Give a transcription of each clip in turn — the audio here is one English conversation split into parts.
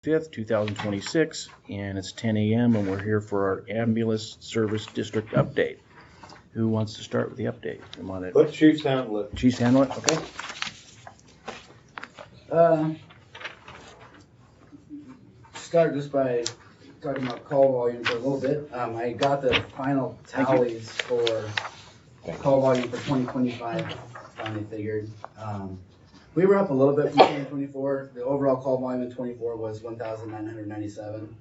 5th, 2026, and it's 10 a.m. and we're here for our ambulance service district update. Who wants to start with the update? Come on in. Let Chiefs handle it. Chiefs handle it? Okay. Start just by talking about call volume for a little bit. I got the final tallies for call volume for 2025, finally figured. We were up a little bit from 2024. The overall call volume in 24 was 1,997.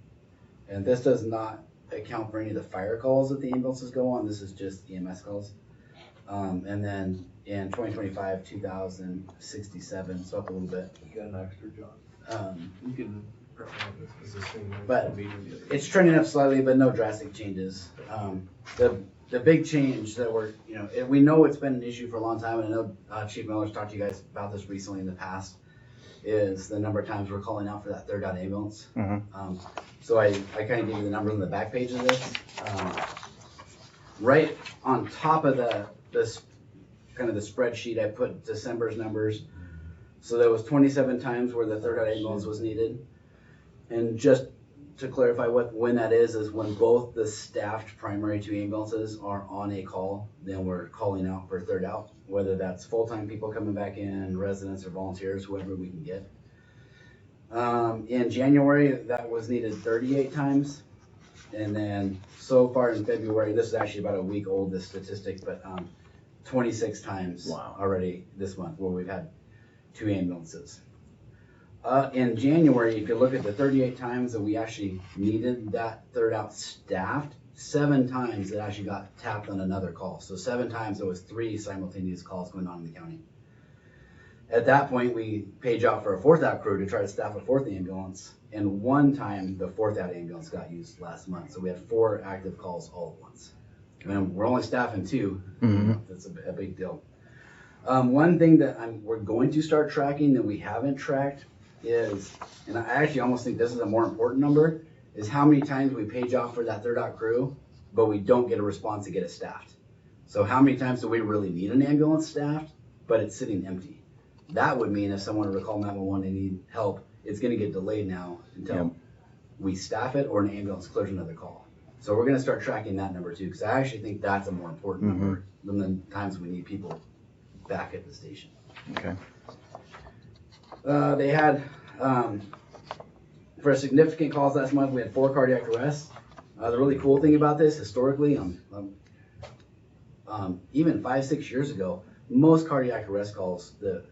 And this does not account for any of the fire calls that the ambulances go on. This is just EMS calls. And then in 2025, 2,067, so up a little bit. You got an extra job. You can probably have this as a thing. But it's trending up slightly, but no drastic changes. The big change that we know it's been an issue for a long time, and I know Chief Miller's talked to you guys about this recently in the past, is the number of times we're calling out for that third out ambulance. Mm-hmm. So I kind of gave you the numbers on the back page of this. Right on top of this kind of the spreadsheet, I put December's numbers. So there was 27 times where the third out ambulance was needed. And just to clarify when that is when both the staffed primary two ambulances are on a call, then we're calling out for third out, whether that's full-time people coming back in, residents or volunteers, whoever we can get. In January, that was needed 38 times. And then so far in February, this is actually about a week old, this statistic, but 26 times already this month where we've had two ambulances. In January, if you look at the 38 times that we actually needed that third out staffed, 7 times it actually got tapped on another call. So 7 times there was 3 simultaneous calls going on in the county. At that point, we page out for a fourth out crew to try to staff a fourth ambulance. And 1 time the fourth out ambulance got used last month. So we had 4 active calls all at once. And we're only staffing 2. Mm-hmm. That's a big deal. One thing that we're going to start tracking that we haven't tracked is, and I actually almost think this is a more important number, is how many times we page out for that third out crew, but we don't get a response to get it staffed. So how many times do we really need an ambulance staffed, but it's sitting empty? That would mean if someone were to call 911 and need help, it's going to get delayed now until we staff it or an ambulance clears another call. So we're going to start tracking that number too, because I actually think that's a more important number than the times we need people back at the station. Okay. They had, for significant calls last month, we had 4 cardiac arrests. The really cool thing about this, historically, even 5-6 years ago, most cardiac arrest calls that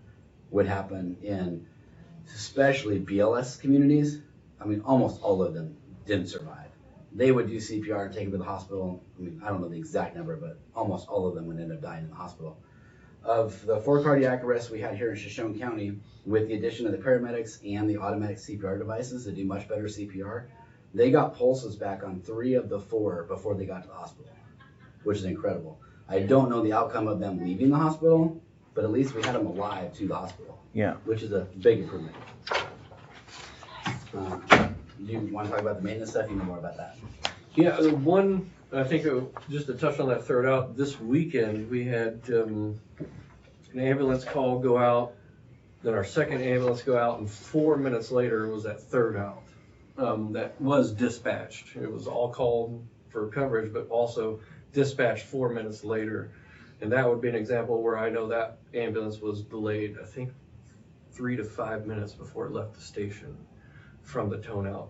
would happen in especially BLS communities, I mean, almost all of them didn't survive. They would do CPR and take them to the hospital. I mean, I don't know the exact number, but almost all of them would end up dying in the hospital. Of the 4 cardiac arrests we had here in Shoshone County, with the addition of the paramedics and the automatic CPR devices that do much better CPR, they got pulses back on 3 of the 4 before they got to the hospital, which is incredible. I don't know the outcome of them leaving the hospital, but at least we had them alive to the hospital. Yeah. Which is a big improvement. Do you want to talk about the maintenance stuff? You know more about that. Yeah, I think just to touch on that third out, this weekend we had an ambulance call go out, then our second ambulance go out, and 4 minutes later was that third out that was dispatched. It was all called for coverage, but also dispatched 4 minutes later. And that would be an example where I know that ambulance was delayed, I think, 3 to 5 minutes before it left the station from the tone out.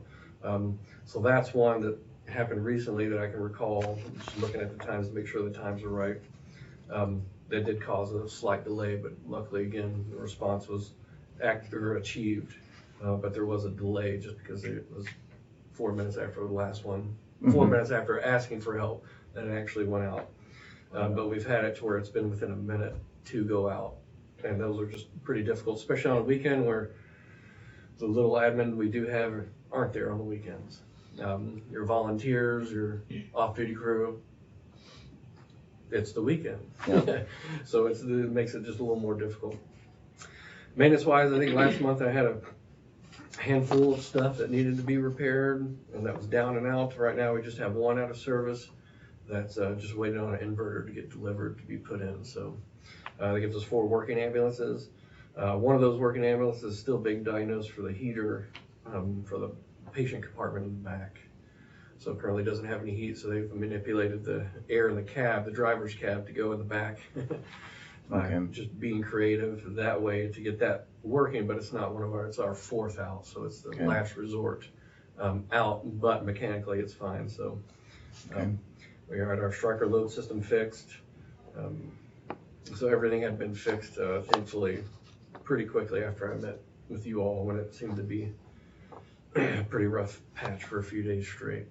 So that's one that happened recently that I can recall, just looking at the times to make sure the times are right. That did cause a slight delay, but luckily, again, the response was achieved. But there was a delay just because it was 4 minutes after the last one, 4 minutes after asking for help, that it actually went out. But we've had it to where it's been within a minute to go out. And those are just pretty difficult, especially on a weekend where the little admin we do have aren't there on the weekends. Your volunteers, your off-duty crew, it's the weekend. Yeah. So it makes it just a little more difficult. Maintenance-wise, I think last month I had a handful of stuff that needed to be repaired, and that was down and out. Right now we just have 1 out of service that's just waiting on an inverter to get delivered to be put in. So that gives us 4 working ambulances. One of those working ambulances is still being diagnosed for the heater for the patient compartment in the back. So it currently doesn't have any heat, so they've manipulated the air in the cab, the driver's cab, to go in the back. Okay. Just being creative that way to get that working, but it's not it's our fourth out, so it's the Okay. last resort out, but mechanically it's fine, so. We are at our striker load system fixed. So everything had been fixed, thankfully, pretty quickly after I met with you all, when it seemed to be a pretty rough patch for a few days straight.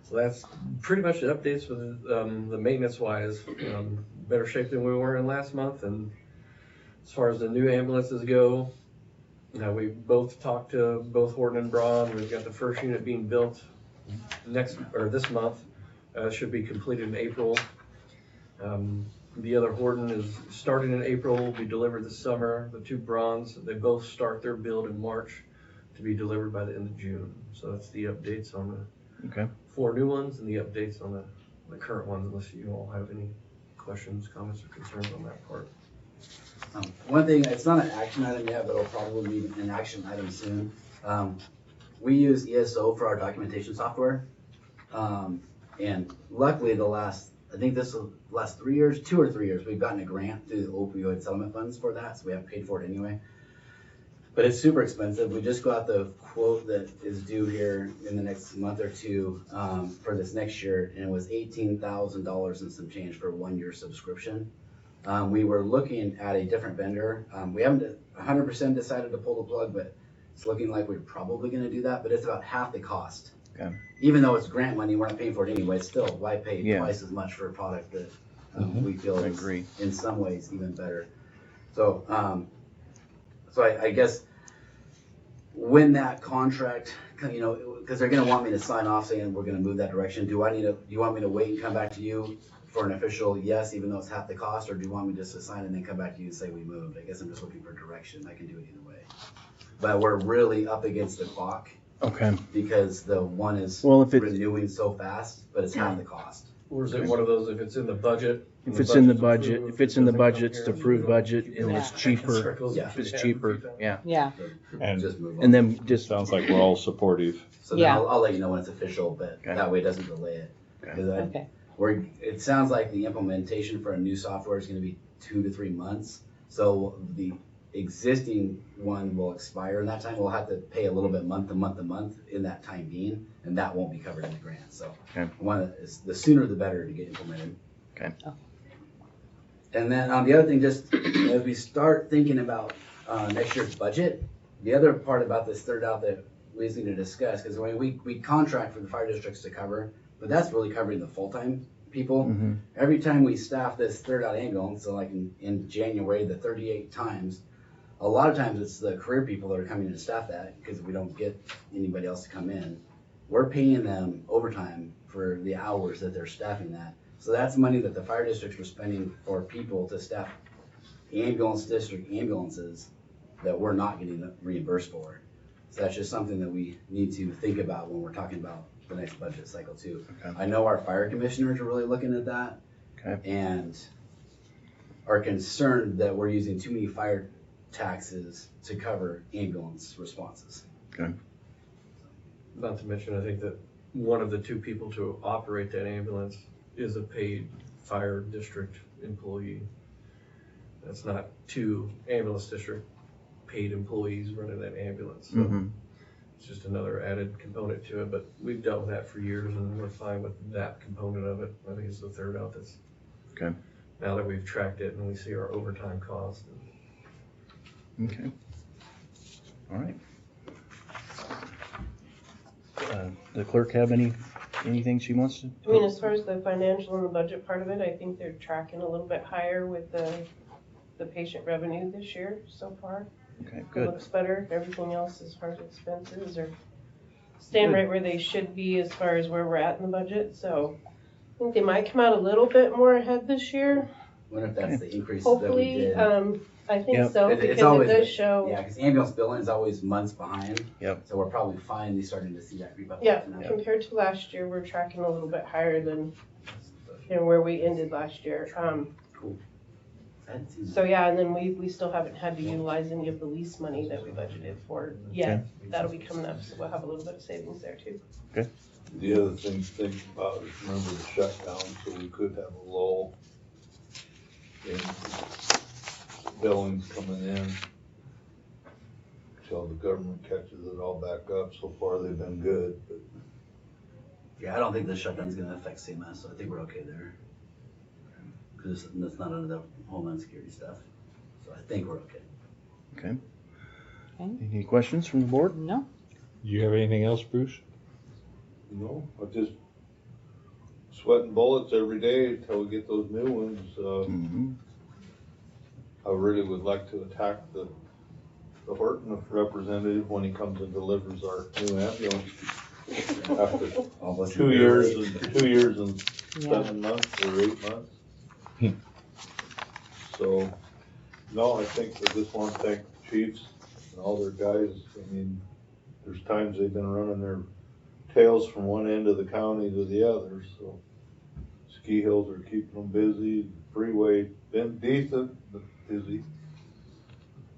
So that's pretty much the updates with the maintenance wise. Better shape than we were in last month. And as far as the new ambulances go, we both talked to both Horton and Braun. We've got the first unit being built this month. Should be completed in April. The other Horton is starting in April, will be delivered this summer. The two Brauns, they both start their build in March to be delivered by the end of June. So that's the updates on the 4 new ones and the updates on the current ones, unless you all have any questions, comments, or concerns on that part. One thing, it's not an action item yet, but it'll probably be an action item soon. We use ESO for our documentation software. And luckily I think this will last 3 years, 2 or 3 years, we've gotten a grant through the opioid settlement funds for that, so we haven't paid for it anyway. But it's super expensive. We just got the quote that is due here in the next month or two for this next year, and it was $18,000 and some change for a 1-year subscription. We were looking at a different vendor. We haven't 100% decided to pull the plug, but it's looking like we're probably going to do that, but it's about half the cost. Okay. Even though it's grant money, we're not paying for it anyway. Still, why pay twice as much for a product that we feel is in some ways even better? So, I guess when that contract, because they're going to want me to sign off saying we're going to move that direction. Do you want me to wait and come back to you for an official yes, even though it's half the cost, or do you want me just to sign and then come back to you and say we moved? I guess I'm just looking for direction. I can do it either way. But we're really up against the clock. Okay. Because the one is renewing so fast, but it's half the cost. Or is it one of those, if it's in the budget? If it's in the budget, it's the approved budget, and then it's cheaper. Yeah. If it's cheaper, yeah. Yeah. And Just move on. And then Just sounds like we're all supportive. So then I'll let you know when it's official, but that way it doesn't delay it. Okay. It sounds like the implementation for a new software is going to be 2 to 3 months. So the existing one will expire in that time. We'll have to pay a little bit month to month in that time being, and that won't be covered in the grant. So the sooner the better to get implemented. Okay. Oh. And then the other thing, just as we start thinking about next year's budget, the other part about this third out that we just need to discuss, because we contract for the fire districts to cover, but that's really covering the full-time people. Mm-hmm. Every time we staff this third out ambulance, so like in January, the 38 times, a lot of times it's the career people that are coming in to staff that because we don't get anybody else to come in. We're paying them overtime for the hours that they're staffing that. So that's money that the fire districts were spending for people to staff ambulance district ambulances that we're not getting reimbursed for. So that's just something that we need to think about when we're talking about the next budget cycle too. Okay. I know our fire commissioners are really looking at that and are concerned that we're using too many fire taxes to cover ambulance responses. Okay. Not to mention, I think that one of the 2 people to operate that ambulance is a paid fire district employee. That's not 2 ambulance district paid employees running that ambulance. So it's just another added component to it, but we've dealt with that for years and we're fine with that component of it. I think it's the third out that's, now that we've tracked it and we see our overtime cost. Okay. All right. The clerk have anything she wants to? I mean, as far as the financial and the budget part of it, I think they're tracking a little bit higher with the patient revenue this year so far. Okay, It good. looks better. Everything else as far as expenses are staying right where they should be as far as where we're at in the budget. So I think they might come out a little bit more ahead this year. I wonder if that's the increase that we Hopefully, did. I think so, It's because always it does show. Yeah, because ambulance billing is always months behind. Yep. So we're probably finally starting to see that creep up. Yeah, now. compared to last year, we're tracking a little bit higher than where we ended last year. Cool. I hadn't seen that. So yeah, and then we still haven't had to utilize any of the lease money that we budgeted for yet. That'll be coming up, so we'll have a little bit of savings there too. The other thing to think about is remember the shutdown, so we could have a lull in billings coming in till the government catches it all back up. So far, they've been good, but Yeah, I don't think the shutdown's gonna affect CMS, so I think we're okay there. Cause it's not under the Homeland Security stuff, so I think we're okay. Okay. Any questions from the board? No? Do you have anything else, Bruce? you know, I just sweating bullets every day till we get those new ones. Mm-hmm. I really would like to attack the Horton representative when he comes and delivers our new ambulance after Almost 2 years and Yeah. 7 months or 8 months. So, no, I think I just want to thank the chiefs and all their guys. I mean, there's times they've been running their tails from one end of the county to the other, so ski hills are keeping them busy, freeway been decent, but busy.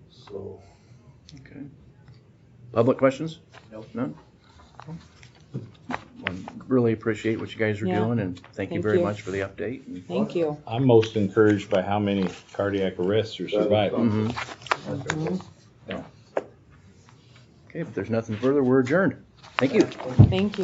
So, Okay. Public questions? Nope. None? Well, really appreciate what you guys are Yeah. doing, and thank you Thank very you. much for the update. And- Thank you. I'm most encouraged by how many cardiac arrests are surviving. Mhm. Okay, if there's nothing further, we're adjourned. Thank you. Thank you.